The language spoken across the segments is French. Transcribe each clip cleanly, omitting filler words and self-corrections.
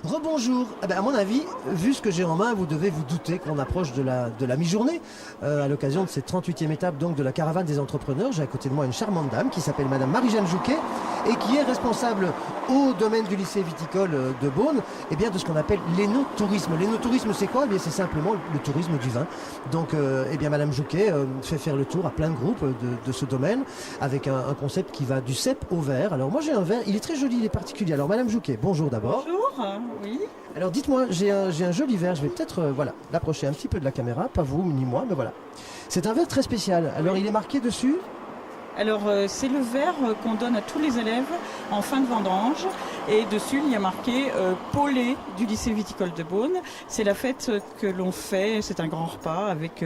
Rebonjour. Eh ben, à mon avis, vu ce que j'ai en main, vous devez vous douter qu'on approche de la mi-journée. À l'occasion de cette 38e étape donc, de la caravane des entrepreneurs, j'ai à côté de moi une charmante dame qui s'appelle Madame Marie-Jeanne Jouquet et qui est responsable au domaine du lycée viticole de Beaune, eh bien, de ce qu'on appelle l'énotourisme. L'énotourisme, c'est quoi? Eh bien, c'est simplement le tourisme du vin. Donc, eh bien, Madame Jouquet fait faire le tour à plein de groupes de ce domaine avec un concept qui va du cep au verre. Alors, moi, j'ai un verre, il est très joli, il est particulier. Alors, Madame Jouquet, bonjour d'abord. Bonjour, oui. Alors dites-moi, j'ai un joli verre, je vais peut-être voilà, l'approcher un petit peu de la caméra, pas vous ni moi, mais voilà. C'est un verre très spécial, alors il est marqué dessus? Alors c'est le verre qu'on donne à tous les élèves en fin de vendange et dessus il y a marqué Paulé du lycée viticole de Beaune. C'est la fête que l'on fait, c'est un grand repas avec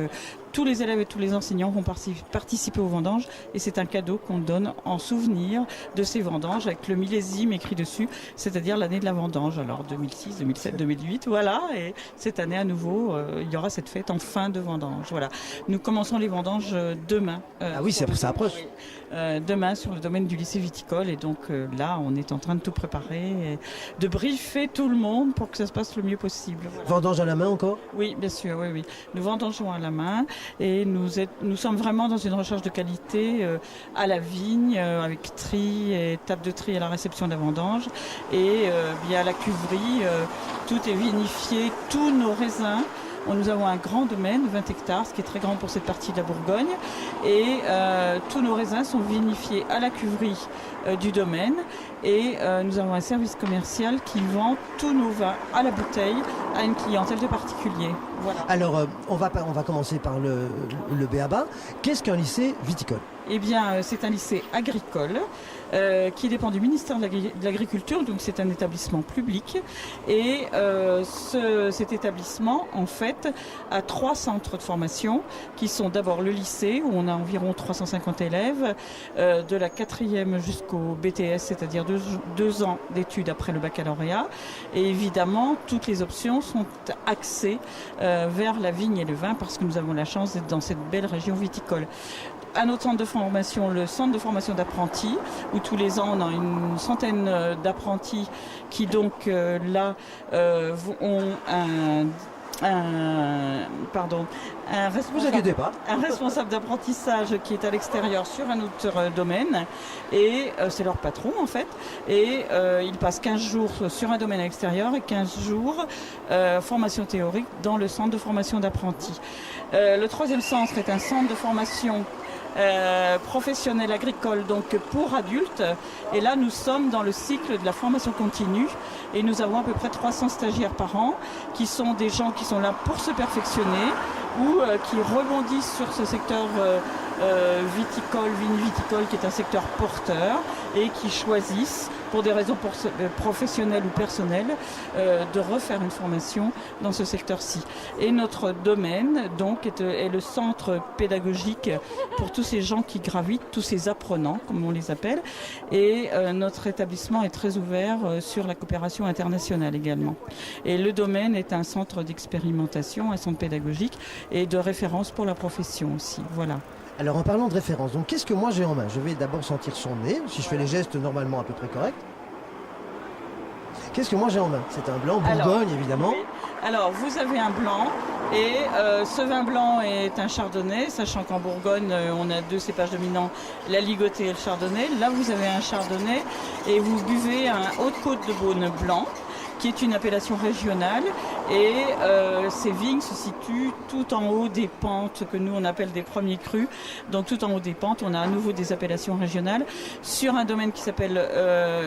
tous les élèves et tous les enseignants vont participer aux vendanges et c'est un cadeau qu'on donne en souvenir de ces vendanges avec le millésime écrit dessus, c'est-à-dire l'année de la vendange. Alors 2006, 2007, 2008, voilà. Et cette année à nouveau, il y aura cette fête en fin de vendange. Voilà. Nous commençons les vendanges demain. Ah oui, ça approche. Demain sur le domaine du lycée viticole et donc là on est en train de tout préparer, et de briefer tout le monde pour que ça se passe le mieux possible. Voilà. Vendange à la main encore? Oui, bien sûr, oui. Nous vendangeons à la main et nous sommes vraiment dans une recherche de qualité à la vigne, avec tri et table de tri à la réception de la vendange et bien à la cuverie, tout est vinifié, tous nos raisins. Nous avons un grand domaine, 20 hectares, ce qui est très grand pour cette partie de la Bourgogne. Et tous nos raisins sont vinifiés à la cuverie du domaine. Et nous avons un service commercial qui vend tous nos vins à la bouteille à une clientèle de particuliers. Voilà. Alors, on va commencer par le b.a.-ba. Qu'est-ce qu'un lycée viticole? Eh bien, c'est un lycée agricole qui dépend du ministère de l'Agriculture, donc c'est un établissement public. Et cet établissement, en fait, a 3 centres de formation qui sont d'abord le lycée, où on a environ 350 élèves, de la 4e jusqu'au BTS, c'est-à-dire 2 ans d'études après le baccalauréat. Et évidemment, toutes les options sont axées vers la vigne et le vin, parce que nous avons la chance d'être dans cette belle région viticole. À notre centre de formation, le centre de formation d'apprentis, où tous les ans on a une centaine d'apprentis qui donc là ont un responsable d'apprentissage qui est à l'extérieur sur un autre domaine et c'est leur patron en fait et ils passent 15 jours sur un domaine à l'extérieur et 15 jours formation théorique dans le centre de formation d'apprentis. Le 3e centre est un centre de formation professionnel agricole, donc pour adultes. Et là, nous sommes dans le cycle de la formation continue et nous avons à peu près 300 stagiaires par an qui sont des gens qui sont là pour se perfectionner ou qui rebondissent sur ce secteur viticole, viticole qui est un secteur porteur et qui choisissent pour des raisons professionnelles ou personnelles de refaire une formation dans ce secteur-ci. Et notre domaine donc est le centre pédagogique pour tous ces gens qui gravitent, tous ces apprenants comme on les appelle, et notre établissement est très ouvert sur la coopération internationale également. Et le domaine est un centre d'expérimentation, un centre pédagogique et de référence pour la profession aussi. Voilà. Alors en parlant de référence, donc qu'est-ce que moi j'ai en main? Je vais d'abord sentir son nez, si je fais les gestes normalement à peu près corrects. Qu'est-ce que moi j'ai en main? C'est un blanc Bourgogne évidemment. Oui. Alors vous avez un blanc et ce vin blanc est un chardonnay, sachant qu'en Bourgogne on a 2 cépages dominants, la ligotée et le chardonnay. Là vous avez un chardonnay et vous buvez un Haute-Côte de Beaune blanc, qui est une appellation régionale et ces vignes se situent tout en haut des pentes que nous on appelle des premiers crus. Donc tout en haut des pentes, on a à nouveau des appellations régionales sur un domaine qui s'appelle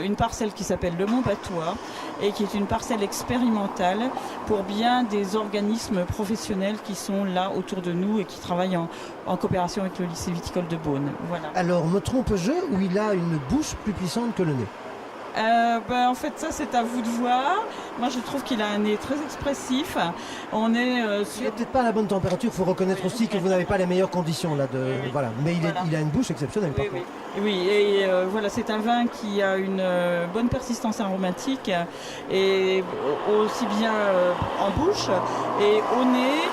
une parcelle qui s'appelle le Mont Patois et qui est une parcelle expérimentale pour bien des organismes professionnels qui sont là autour de nous et qui travaillent en coopération avec le lycée viticole de Beaune. Voilà. Alors me trompe-je ou il a une bouche plus puissante que le nez? En fait, ça c'est à vous de voir. Moi, je trouve qu'il a un nez très expressif. On est Il n'est peut-être pas à la bonne température. Il faut reconnaître aussi que vous n'avez pas les meilleures conditions là. Voilà. Mais il a une bouche exceptionnelle par contre. Oui, et voilà, c'est un vin qui a une bonne persistance aromatique et aussi bien en bouche et au nez.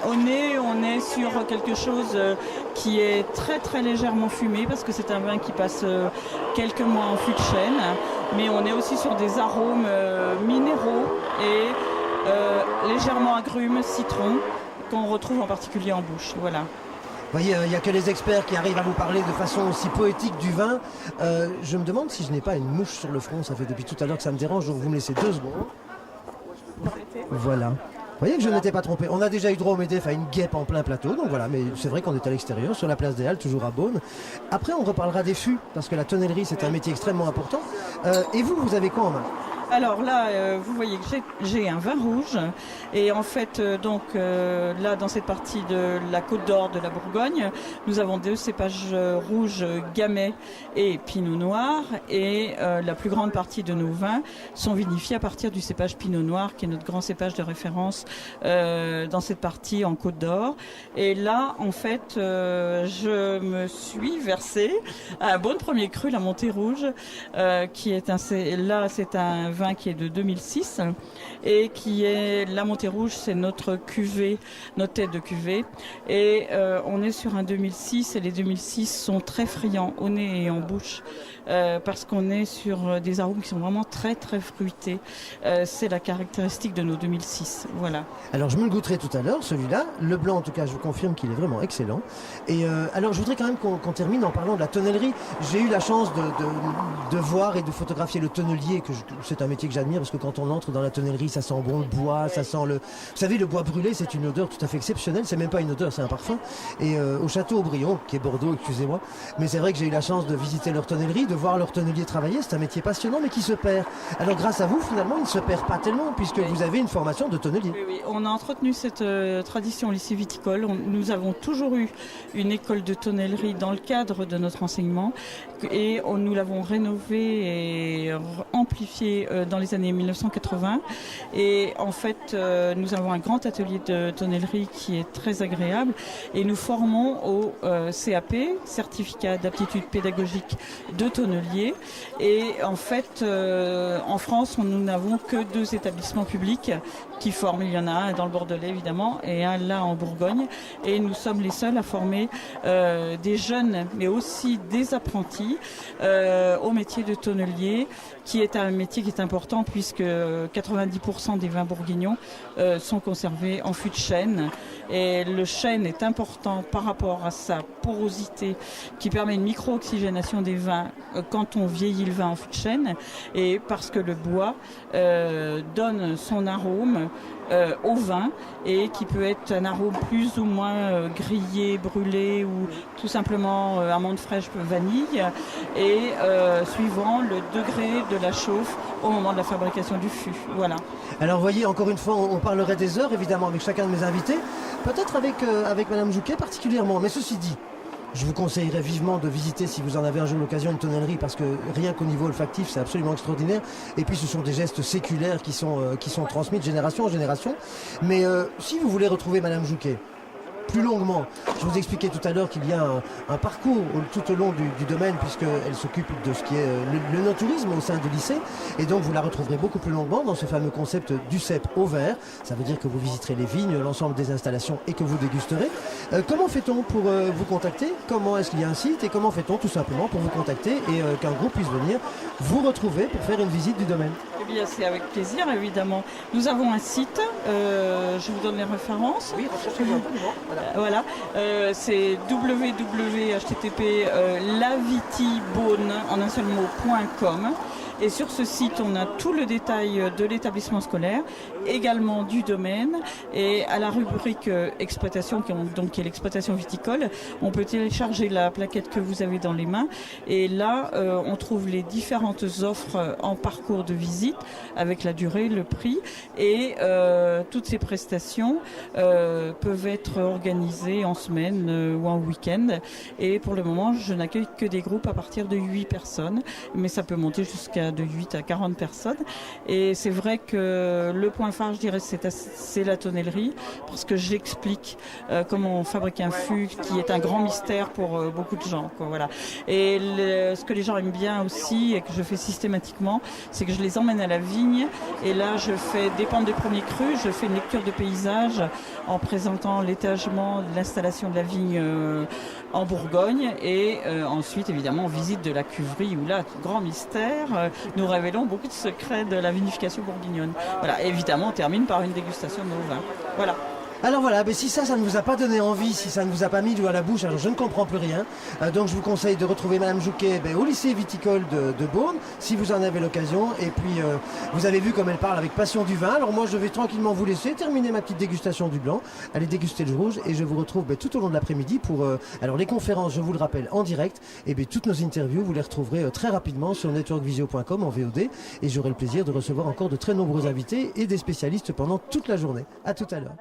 Au nez, on est sur quelque chose qui est très très légèrement fumé parce que c'est un vin qui passe quelques mois en fût de chêne, mais on est aussi sur des arômes minéraux et légèrement agrumes, citron, qu'on retrouve en particulier en bouche. Voilà. Vous voyez, il n'y a que les experts qui arrivent à vous parler de façon aussi poétique du vin. Je me demande si je n'ai pas une mouche sur le front. Ça fait depuis tout à l'heure que ça me dérange, donc vous me laissez 2 secondes. Voilà. Vous voyez que je n'étais pas trompé. On a déjà eu droit au MEDEF à une guêpe en plein plateau, donc voilà, mais c'est vrai qu'on est à l'extérieur, sur la place des Halles, toujours à Beaune. Après, on reparlera des fûts, parce que la tonnellerie, c'est un métier extrêmement important. Et vous, vous avez quoi en main? Alors là, vous voyez que j'ai un vin rouge et en fait, là, dans cette partie de la Côte d'Or de la Bourgogne, nous avons 2 cépages rouges, Gamay et Pinot Noir, et la plus grande partie de nos vins sont vinifiés à partir du cépage Pinot Noir, qui est notre grand cépage de référence dans cette partie en Côte d'Or. Et là, en fait, je me suis versé un bon premier cru, la Montée Rouge, qui est c'est un vin qui est de 2006 et qui est la Montée Rouge, c'est notre cuvée, notre tête de cuvée, et on est sur un 2006 et les 2006 sont très friands au nez et en bouche parce qu'on est sur des arômes qui sont vraiment très très fruités. C'est la caractéristique de nos 2006. Voilà. Alors je me le goûterai tout à l'heure, celui-là. Le blanc, en tout cas, je vous confirme qu'il est vraiment excellent. Et alors je voudrais quand même qu'on termine en parlant de la tonnellerie. J'ai eu la chance de voir et de photographier le tonnelier, c'est un métier que j'admire parce que quand on entre dans la tonnellerie, ça sent bon le bois, ça sent le... Vous savez, le bois brûlé, c'est une odeur tout à fait exceptionnelle. C'est même pas une odeur, c'est un parfum. Et au château Aubryon, qui est Bordeaux, excusez-moi, mais c'est vrai que j'ai eu la chance de visiter leur tonnellerie, de voir leur tonnelier travailler. C'est un métier passionnant, mais qui se perd. Alors grâce à vous, finalement, il ne se perd pas tellement puisque vous avez une formation de tonnelier. Oui, oui. On a entretenu cette tradition au lycée viticole. Nous avons toujours eu une école de tonnellerie dans le cadre de notre enseignement et nous l'avons rénovée et amplifiée dans les années 1980. Et en fait, nous avons un grand atelier de tonnellerie qui est très agréable et nous formons au CAP, certificat d'aptitude pédagogique de tonnelier. Et en fait, en France, nous n'avons que 2 établissements publics qui forment. Il y en a un dans le Bordelais évidemment et un là en Bourgogne. Et nous sommes les seuls à former des jeunes, mais aussi des apprentis au métier de tonnelier, qui est un métier qui est important puisque 90% des vins bourguignons sont conservés en fût de chêne. Et le chêne est important par rapport à sa porosité qui permet une micro-oxygénation des vins quand on vieillit le vin en fût de chêne, et parce que le bois donne son arôme au vin et qui peut être un arôme plus ou moins grillé, brûlé ou tout simplement amande fraîche, vanille, et suivant le degré de la chauffe au moment de la fabrication du fût. Voilà. Alors vous voyez, encore une fois, on parlerait des heures évidemment avec chacun de mes invités, peut-être avec Madame Jouquet particulièrement, mais ceci dit, je vous conseillerais vivement de visiter, si vous en avez un jour l'occasion, une tonnellerie, parce que rien qu'au niveau olfactif, c'est absolument extraordinaire. Et puis ce sont des gestes séculaires qui sont transmis de génération en génération. Mais si vous voulez retrouver Madame Jouquet plus longuement, je vous expliquais tout à l'heure qu'il y a un parcours tout au long du domaine, puisqu'elle s'occupe de ce qui est le no-tourisme au sein du lycée, et donc vous la retrouverez beaucoup plus longuement dans ce fameux concept du cep au verre. Ça veut dire que vous visiterez les vignes, l'ensemble des installations, et que vous dégusterez. Comment fait-on pour vous contacter? Comment est-ce qu'il y a un site? Et comment fait-on tout simplement pour vous contacter et qu'un groupe puisse venir vous retrouver pour faire une visite du domaine? Eh bien, c'est avec plaisir, évidemment. Nous avons un site, je vous donne les références. Oui, recherchez-le absolument. Voilà, c'est www.http lavitibone en un seul mot.com. Et sur ce site, on a tout le détail de l'établissement scolaire, également du domaine, et à la rubrique exploitation, qui est l'exploitation viticole, on peut télécharger la plaquette que vous avez dans les mains. Et là, on trouve les différentes offres en parcours de visite, avec la durée, le prix, et toutes ces prestations peuvent être organisées en semaine ou en week-end. Et pour le moment, je n'accueille que des groupes à partir de 8 personnes, mais ça peut monter jusqu'à de 8 à 40 personnes. Et c'est vrai que le point phare, je dirais, c'est la tonnellerie, parce que j'explique comment on fabrique un fût, qui est un grand mystère pour beaucoup de gens, quoi, voilà. Et ce que les gens aiment bien aussi, et que je fais systématiquement, c'est que je les emmène à la vigne, et là je fais dépendre des premiers crus, je fais une lecture de paysage en présentant l'étagement, l'installation de la vigne en Bourgogne, et ensuite évidemment on visite de la cuverie, où là, grand mystère, nous révélons beaucoup de secrets de la vinification bourguignonne. Voilà, et évidemment, on termine par une dégustation de nos vins. Voilà. Alors voilà, mais si ça ne vous a pas donné envie, si ça ne vous a pas mis l'eau à la bouche, alors je ne comprends plus rien. Donc je vous conseille de retrouver Madame Jouquet au lycée viticole de Beaune, si vous en avez l'occasion. Et puis vous avez vu comme elle parle avec passion du vin. Alors moi je vais tranquillement vous laisser terminer ma petite dégustation du blanc, aller déguster le rouge, et je vous retrouve tout au long de l'après-midi pour alors les conférences, je vous le rappelle, en direct. Et bien toutes nos interviews, vous les retrouverez très rapidement sur networkvisio.com en VOD. Et j'aurai le plaisir de recevoir encore de très nombreux invités et des spécialistes pendant toute la journée. À tout à l'heure.